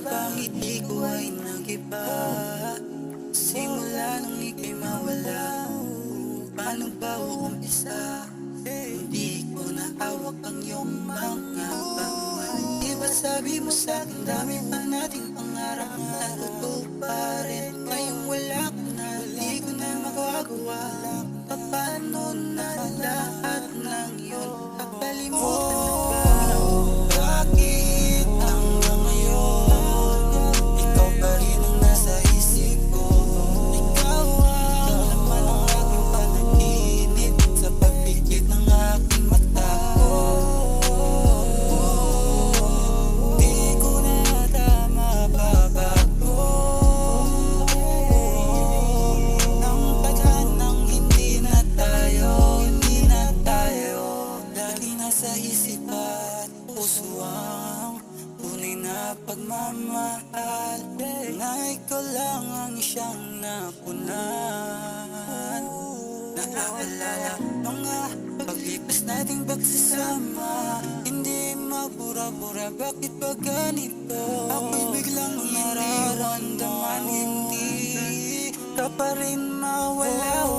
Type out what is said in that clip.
bang ngiti ko ay nag-iba? Simula nung ika'y mawala, paano ba uumpisa? Hindi ko na hawak ang iyong mga pangwal. Diba sabi mo sa'kin, dami pa nating pangarap na totoo pa rin. Ngayong wala ka na, di ko na magagawa. Paano na lahat ng yun? Kakalimutan na ba? Bakit hanggang ngayon ikaw pa rin ang nasa isip ko? Ikaw ang laman ng aking panaginip sa pagpikit ng aking mata ko. Di ko na mababago ang tadhanang hindi na tayo lagi nasa isip at puso ang tunay na pagmamahal, na ikaw lang ang siyang napunan. Naaalala mga paglipas nating pagsasama, hindi mabura-bura, bakit ba ganito? Ako'y biglang nararamdaman, hindi ka pa rin mawala.